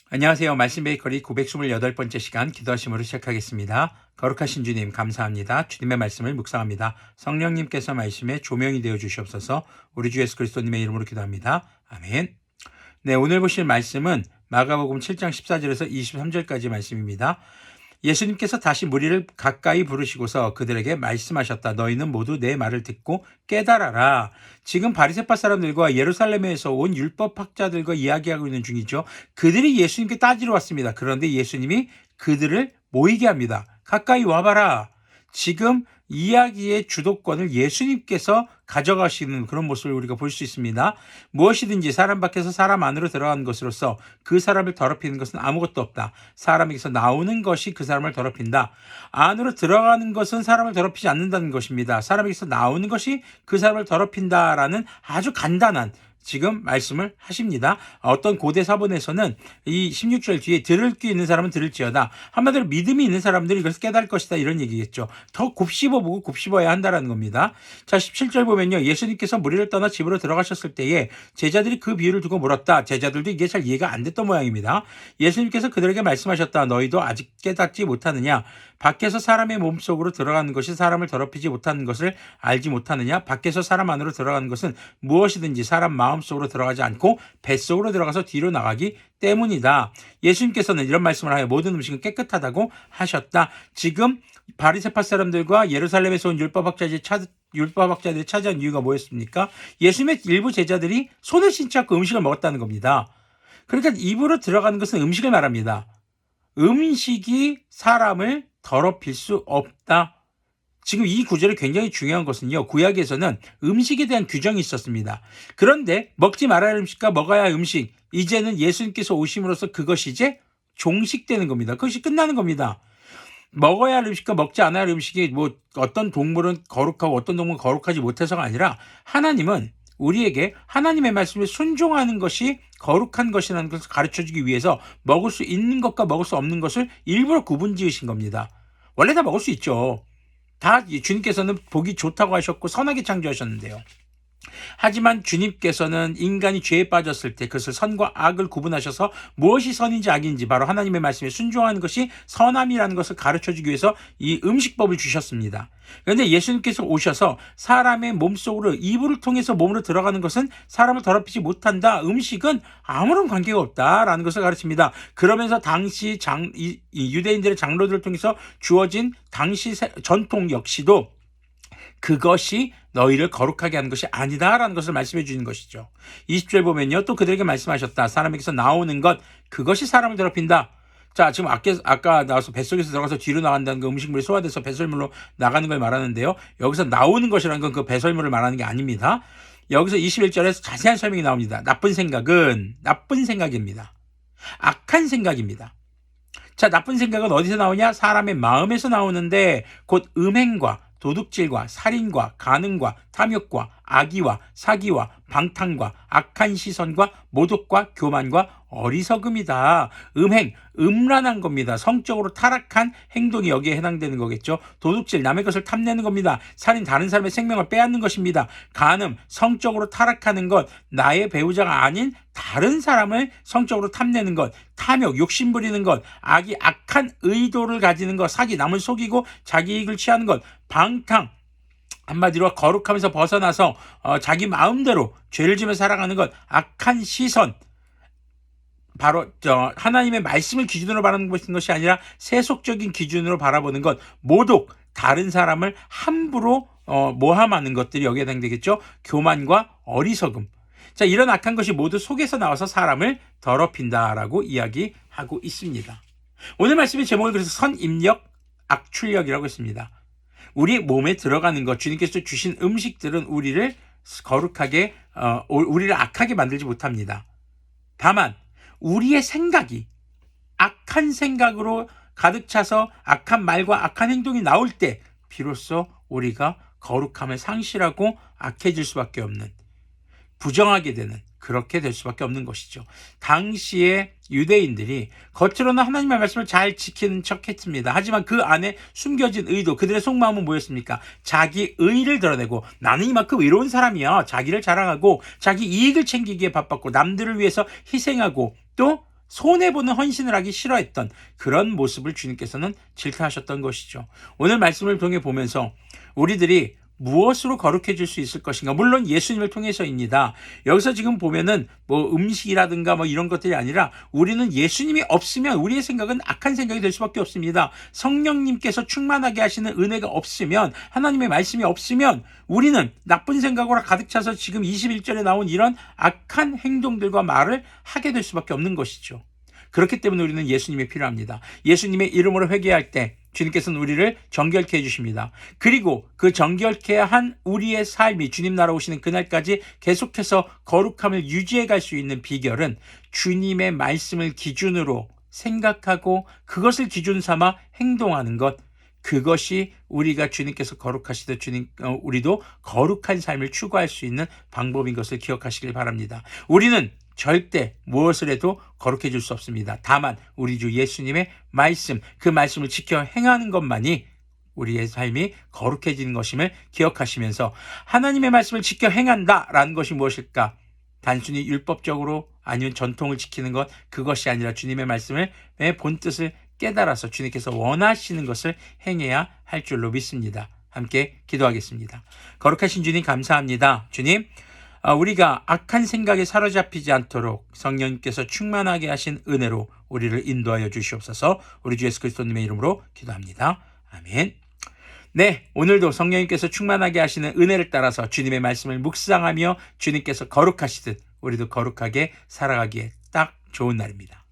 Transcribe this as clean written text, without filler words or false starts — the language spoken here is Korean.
안녕하세요. 말씀 베이커리 928번째 시간 기도하심으로 시작하겠습니다. 거룩하신 주님 감사합니다. 주님의 말씀을 묵상합니다. 성령님께서 말씀에 조명이 되어 주시옵소서. 우리 주 예수 그리스도님의 이름으로 기도합니다. 아멘. 네, 오늘 보실 말씀은 마가복음 7장 14절에서 23절까지 말씀입니다. 예수님께서 다시 무리를 가까이 부르시고서 그들에게 말씀하셨다. 너희는 모두 내 말을 듣고 깨달아라. 지금 바리새파 사람들과 예루살렘에서 온 율법학자들과 이야기하고 있는 중이죠. 그들이 예수님께 따지러 왔습니다. 그런데 예수님이 그들을 모이게 합니다. 가까이 와봐라. 지금 이야기의 주도권을 예수님께서 가져가시는 그런 모습을 우리가 볼 수 있습니다. 무엇이든지 사람 밖에서 사람 안으로 들어가는 것으로서 그 사람을 더럽히는 것은 아무것도 없다. 사람에게서 나오는 것이 그 사람을 더럽힌다. 안으로 들어가는 것은 사람을 더럽히지 않는다는 것입니다. 사람에게서 나오는 것이 그 사람을 더럽힌다라는 아주 간단한 지금 말씀을 하십니다. 어떤 고대 사본에서는 이 16절 뒤에 들을 귀 있는 사람은 들을지어다. 한마디로 믿음이 있는 사람들이 이것을 깨달을 것이다 이런 얘기겠죠. 더 곱씹어보고 곱씹어야 한다라는 겁니다. 자, 17절 보면요. 예수님께서 무리를 떠나 집으로 들어가셨을 때에 제자들이 그 비유를 두고 물었다. 제자들도 이게 잘 이해가 안 됐던 모양입니다. 예수님께서 그들에게 말씀하셨다. 너희도 아직 깨닫지 못하느냐? 밖에서 사람의 몸속으로 들어가는 것이 사람을 더럽히지 못하는 것을 알지 못하느냐? 밖에서 사람 안으로 들어가는 것은 무엇이든지 사람 마음속으로 들어가지 않고 뱃속으로 들어가서 뒤로 나가기 때문이다. 예수님께서는 이런 말씀을 하여 모든 음식은 깨끗하다고 하셨다. 지금 바리새파 사람들과 예루살렘에서 온 율법학자들이 차지한 이유가 뭐였습니까? 예수님의 일부 제자들이 손을 씻지 않고 음식을 먹었다는 겁니다. 그러니까 입으로 들어가는 것은 음식을 말합니다. 음식이 사람을 더럽힐 수 없다. 지금 이 구절이 굉장히 중요한 것은요. 구약에서는 음식에 대한 규정이 있었습니다. 그런데 먹지 말아야 할 음식과 먹어야 할 음식, 이제는 예수님께서 오심으로써 그것이 이제 종식되는 겁니다. 그것이 끝나는 겁니다. 먹어야 할 음식과 먹지 않아야 할 음식이 뭐 어떤 동물은 거룩하고 어떤 동물은 거룩하지 못해서가 아니라 하나님은 우리에게 하나님의 말씀에 순종하는 것이 거룩한 것이라는 것을 가르쳐주기 위해서 먹을 수 있는 것과 먹을 수 없는 것을 일부러 구분 지으신 겁니다. 원래 다 먹을 수 있죠. 다 주님께서는 보기 좋다고 하셨고 선하게 창조하셨는데요. 하지만 주님께서는 인간이 죄에 빠졌을 때 그것을 선과 악을 구분하셔서 무엇이 선인지 악인지 바로 하나님의 말씀에 순종하는 것이 선함이라는 것을 가르쳐주기 위해서 이 음식법을 주셨습니다. 그런데 예수님께서 오셔서 사람의 몸속으로 이불을 통해서 몸으로 들어가는 것은 사람을 더럽히지 못한다. 음식은 아무런 관계가 없다라는 것을 가르칩니다. 그러면서 당시 이 유대인들의 장로들을 통해서 주어진 당시 전통 역시도 그것이 너희를 거룩하게 하는 것이 아니다라는 것을 말씀해 주는 것이죠. 20절 보면요. 또 그들에게 말씀하셨다. 사람에게서 나오는 것 그것이 사람을 더럽힌다. 자, 지금 아까 나와서 뱃속에서 들어가서 뒤로 나간다는 그 음식물이 소화돼서 배설물로 나가는 걸 말하는데요. 여기서 나오는 것이라는 건 그 배설물을 말하는 게 아닙니다. 여기서 21절에서 자세한 설명이 나옵니다. 나쁜 생각은 나쁜 생각입니다. 악한 생각입니다. 자, 나쁜 생각은 어디서 나오냐? 사람의 마음에서 나오는데 곧 음행과 도둑질과 살인과 간음과 탐욕과 악의와 사기와 방탕과 악한 시선과 모독과 교만과 어리석음이다. 음행, 음란한 겁니다. 성적으로 타락한 행동이 여기에 해당되는 거겠죠. 도둑질, 남의 것을 탐내는 겁니다. 살인, 다른 사람의 생명을 빼앗는 것입니다. 간음, 성적으로 타락하는 것, 나의 배우자가 아닌 다른 사람을 성적으로 탐내는 것, 탐욕, 욕심 부리는 것, 악한 의도를 가지는 것, 사기, 남을 속이고 자기 이익을 취하는 것, 방탕, 한마디로 거룩하면서 벗어나서 자기 마음대로 죄를 지며 살아가는 것, 악한 시선, 바로 하나님의 말씀을 기준으로 바라보는 것이 아니라 세속적인 기준으로 바라보는 것, 모독, 다른 사람을 함부로 모함하는 것들이 여기에 해당되겠죠. 교만과 어리석음. 자, 이런 악한 것이 모두 속에서 나와서 사람을 더럽힌다라고 이야기하고 있습니다. 오늘 말씀의 제목을 그래서 선입력, 악출력이라고 했습니다. 우리 몸에 들어가는 것, 주님께서 주신 음식들은 우리를 거룩하게, 우리를 악하게 만들지 못합니다. 다만 우리의 생각이 악한 생각으로 가득 차서 악한 말과 악한 행동이 나올 때 비로소 우리가 거룩함을 상실하고 악해질 수밖에 없는, 부정하게 되는, 그렇게 될 수밖에 없는 것이죠. 당시에 유대인들이 겉으로는 하나님의 말씀을 잘 지키는 척 했습니다. 하지만 그 안에 숨겨진 의도, 그들의 속마음은 뭐였습니까? 자기 의를 드러내고 나는 이만큼 의로운 사람이야. 자기를 자랑하고 자기 이익을 챙기기에 바빴고 남들을 위해서 희생하고 또 손해보는 헌신을 하기 싫어했던 그런 모습을 주님께서는 질타하셨던 것이죠. 오늘 말씀을 통해 보면서 우리들이 무엇으로 거룩해질 수 있을 것인가? 물론 예수님을 통해서입니다. 여기서 지금 보면은 뭐 음식이라든가 뭐 이런 것들이 아니라 우리는 예수님이 없으면 우리의 생각은 악한 생각이 될 수밖에 없습니다. 성령님께서 충만하게 하시는 은혜가 없으면, 하나님의 말씀이 없으면 우리는 나쁜 생각으로 가득 차서 지금 21절에 나온 이런 악한 행동들과 말을 하게 될 수밖에 없는 것이죠. 그렇기 때문에 우리는 예수님이 필요합니다. 예수님의 이름으로 회개할 때 주님께서는 우리를 정결케 해주십니다. 그리고 그 정결케 한 우리의 삶이 주님 나라 오시는 그날까지 계속해서 거룩함을 유지해 갈 수 있는 비결은 주님의 말씀을 기준으로 생각하고 그것을 기준 삼아 행동하는 것, 그것이 우리가 주님께서 거룩하시듯 우리도 거룩한 삶을 추구할 수 있는 방법인 것을 기억하시길 바랍니다. 우리는 절대 무엇을 해도 거룩해질 수 없습니다. 다만 우리 주 예수님의 말씀, 그 말씀을 지켜 행하는 것만이 우리의 삶이 거룩해지는 것임을 기억하시면서, 하나님의 말씀을 지켜 행한다라는 것이 무엇일까? 단순히 율법적으로 아니면 전통을 지키는 것, 그것이 아니라 주님의 말씀의 본뜻을 깨달아서 주님께서 원하시는 것을 행해야 할 줄로 믿습니다. 함께 기도하겠습니다. 거룩하신 주님, 감사합니다. 주님, 우리가 악한 생각에 사로잡히지 않도록 성령님께서 충만하게 하신 은혜로 우리를 인도하여 주시옵소서. 우리 주 예수 그리스도님의 이름으로 기도합니다. 아멘. 네, 오늘도 성령님께서 충만하게 하시는 은혜를 따라서 주님의 말씀을 묵상하며 주님께서 거룩하시듯 우리도 거룩하게 살아가기에 딱 좋은 날입니다.